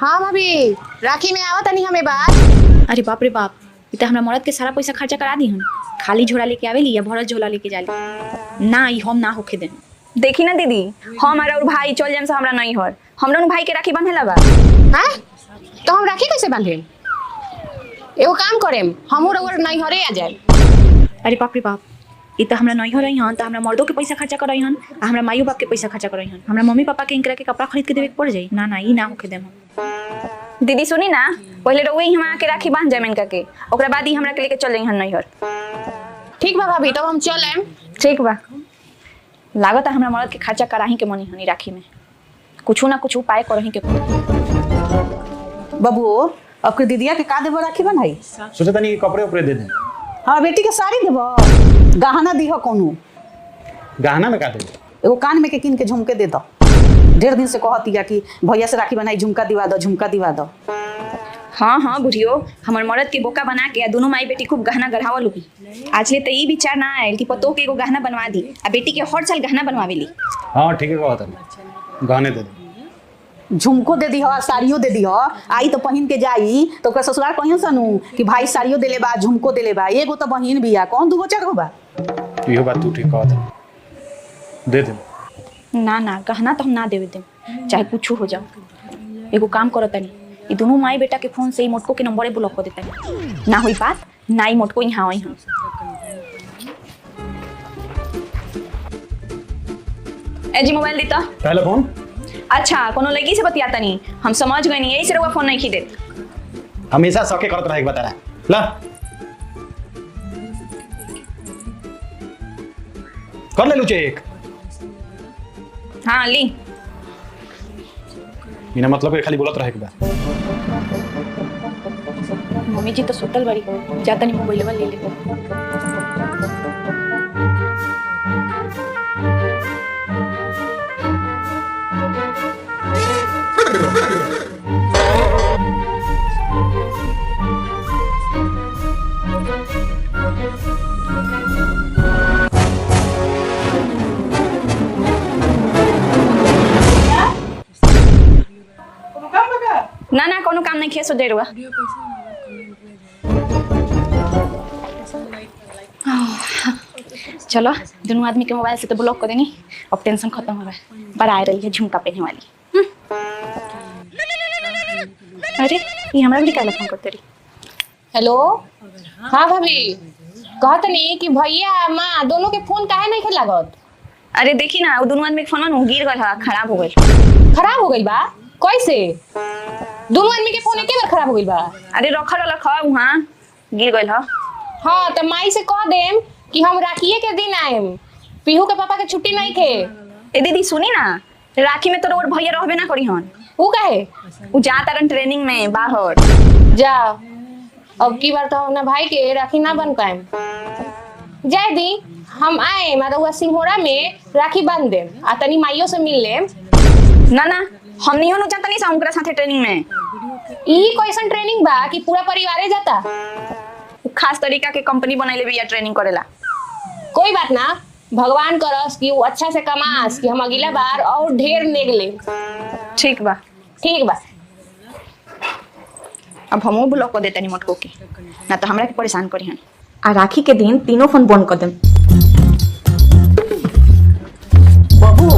हाँ भाभी, राखी में आवत नहीं हमें बात। अरे बाप रे बाप, इतना हमरा मरद के सारा पैसा खर्चा करा दी हन। खाली झोला लेके आवेली या भरल झोला लेके जाली ना, ई हम ना होखे दे। देखी ना दीदी, हमारा और भाई चल जाए से हमरा नहीं हर, हमरा भाई के राखी बांधेला बा। हाँ तो हम राखी कैसे बांधे? एगो काम करेम, हमहू रउआ नहीं हरे आ जाए। अरे बाप रे बाप, ई त हमरा नहीं हो रही हन, त हमरा मर्दों के पैसा खर्चा करई हन, आ हमरा माइयो बाप के पैसा खर्चा करई हन। हमरा मम्मी पापा के इनकरा के कपड़ा खरीद के देवे के पड़ जाई। ना ना, ई ना होखे देम। दीदी सुनी ना, पहले रउए ही हमरा के राखी बांध जाए इनका के, ओकरा बाद ही हमरा के लेके चल जाई हन नहीं हर। ठीक बा भाभी, तब हम चल आएम। ठीक बा। लागत है हमरा मर्द के खर्चा कराही के मनी हनी राखी में, कुछ ना कुछ उपाय करही के। बाबू अब दीदिया के का देबो राखी बंधाई? सोचे तनी कपड़े उपड़े दे दे। हाँ बेटी के साड़ी देबो, गहना दीहो कोनो। गहना में का दे? एगो कान में के किन के झुमके दे दो। ढेर दिन से कहतिया कि भैया से राखी बनाई, झुमका दिवा दो, झुमका दिवा दो। हाँ हाँ बुढ़ियो, हमर मर्द के बोका बना के दोनों माई बेटी खूब गहना गढ़ावल हुई। आज ले तो ई विचार ना आयल कि पतो के एगो गहना बनवा दी, आ बेटी के हर साल गहना बनवावेली। हां ठीक है, कहत है गहने दे दे। झुमको दे दी हो, साड़ियों दे दी हो। आई तो पहिन के जाई तो ओकरा ससुराल कहियो सनु कि भाई साड़ियों देले बा, झुमको देले बा। एगो तो बहिन बिया, कौन दूगो चार बा? इहो बात तू ठीक कहत है, दे दे। ना ना, गहना तो हम ना देवे दे, चाहे कुछ हो जाओ। एगो काम करो तनी, ई दोनों माई बेटा के फोन से ही मोटको के नंबर ब्लॉक कर देता। ना होई बात, ना ही मोटको यहाँ आई हम। ए जी मोबाइल दीता। पहले फोन। अच्छा कोनो लड़की से बतियाता नहीं, हम समझ गए नहीं, यही से रउआ फोन नहीं खी दे। हमेशा सके करत रहे, एक बता रहा ला कर ले लू चेक। हाँ ली। बिना मतलब के खाली बोलत रहे के बा। मम्मी जी तो सुतल बड़ी, जाता नहीं मोबाइल ले ले। ना ना कोनो काम नहीं किया, सो देर हुआ। चलो दोनों आदमी के मोबाइल से तो ब्लॉक कर देनी, अब टेंशन खत्म हो रहा है। पर आ रही है झुमका पहनने वाली। अरे ये हमारा भी क्या फोन करते रही। हेलो हाँ भाभी, कहत नहीं कि भैया माँ दोनों के फोन काहे नहीं लागत? अरे देखी ना, वो दोनों आदमी के फोन गिर गया, खराब हो गई। खराब हो गई बा? कैसे? दोनों आदमी के फोन एके बार खराब हो गई बा? अरे रखल रखा वहाँ गिर गई। हाँ तो माई से कह देम कि हम राखिए के दिन आएम, पीहू के पापा के छुट्टी नहीं खे। ए दीदी सुनी ना, राखी में तो रोड भैया रहबे ना करी हन। वो काहे? वो जाता रन ट्रेनिंग में बाहर। जा, अब की बार तो अपना भाई के राखी ना बन पाएम। जाए दी, हम आए मारुआ सिंघोड़ा में राखी बांध देम, आ तनी माइयों से मिल लेम। ना ना, हम नहीं होनु जाता नहीं उनकरा साथे ट्रेनिंग में। ई कैसन ट्रेनिंग बा कि पूरा परिवार जाता? खास तरीका के कंपनी बनैले बिया ट्रेनिंग करेला। कोई बात ना, भगवान करस कि वो अच्छा से कमास कि हम अगला बार और ढेर नेग ले। ठीक बा। ठीक बा। अब हमहू ब्लॉक कर देते मोटको के, ना तो हमरा के परेशान करी हन। आ राखी के दिन तीनों फोन बंद कर देम। बाबू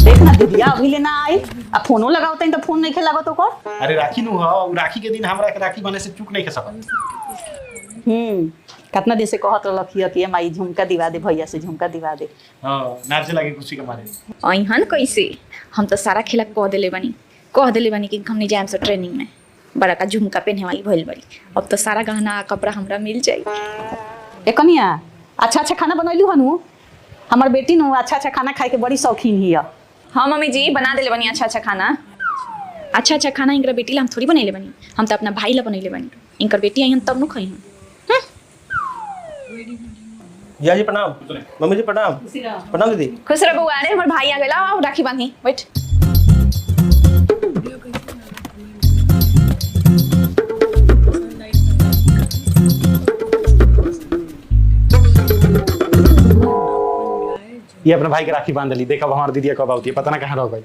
देख ना दीदिया अभी लेना आई, अब फोनो लगावते तो फोन नहीं खेलागत ओकर। अरे राखी नु हो, राखी के दिन हमरा के राखी बने से चूक नहीं के सकत। कितना दिन से कहत रखिए कि माई झुमका दिवा दे, भैया से झुमका दिवा दे। हां नार से लगे खुशी के मारे। अहन कैसे? हम तो सारा खेला कह देले बनी कि हम नहीं जाएम से ट्रेनिंग में। बड़ा का झुमका पहने वाली भइल बड़ी, अब तो सारा गहना कपड़ा हमरा मिल जाई। ए कनिया अच्छा अच्छा खाना बनैलू हनु? हमार बेटी नु अच्छा अच्छा खाना खाए के बड़ी शौकीन हिया। हाँ मम्मी जी बना देले बनी अच्छा अच्छा खाना। अच्छा खाना इनकर बेटी ला हम थोड़ी बनैले बनी, हम तो अपना भाई ला बनैले बनी। इनकर बेटी आई तब नु खई हम। या जी प्रणाम। मम्मी जी प्रणाम। प्रणाम दीदी। खुश रह बउआ। अरे हमर भाई आ गेला, राखी बांधी बैठ। ये अपने भाई के राखी बांध ली। देखा हमारी दीदी कब आती है, पता ना कहाँ रह गई।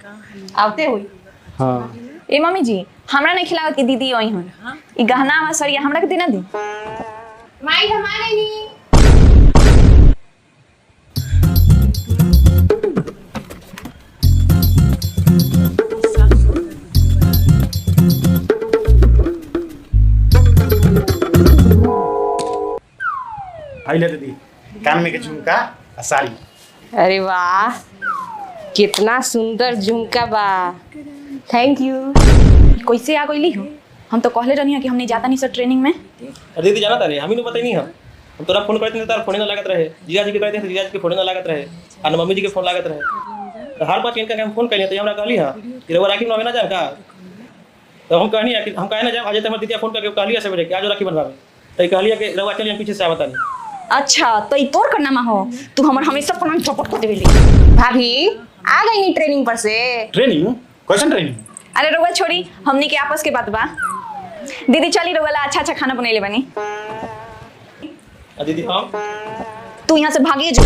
आवते हुई। हाँ ए मम्मी जी हमरा नहीं खिलावत कि दीदी आई हन ई गहना वा सरिया हमरा के देना दी माई हमारे नहीं। भाई ले दीदी कान में के झुमका आ साड़ी। अरे वाह कितना सुंदर झुमका बा। Thank you. कैसे आ गईली हो हम तो कहले रहनी कि हम नहीं जाता नहीं सर ट्रेनिंग में अरे दीदी जाना था नहीं हम ही बताई नहीं हम तोरा फोन करते थे तार फोन ना लागत रहे जीजा जी के करते थे जीजा जी के फोन ना लागत रहे और मम्मी जी के फोन लागत रहे तो हर बात इनका हम फोन कर तो हमरा कहली हां कि रवा राखी में ना जाए का तो हम कहनी कि हम काहे ना जाए आज तक हमर दीदी फोन करके कहली से कि आज राखी बनवावे तो कहली कि रवा चलिए पीछे से आवता नहीं। अच्छा तो ई तोर करना मा हो तू हमर हमेशा प्रणाम चौपट कर देवेली भाभी आ गई नहीं ट्रेनिंग पर से। ट्रेनिंग कैसन ट्रेनिंग? अरे रोवा छोड़ी हमनी के आपस के बात बा दीदी चली रोवाला अच्छा अच्छा खाना बनैले बनी दीदी हम तू यहाँ से भागिए जो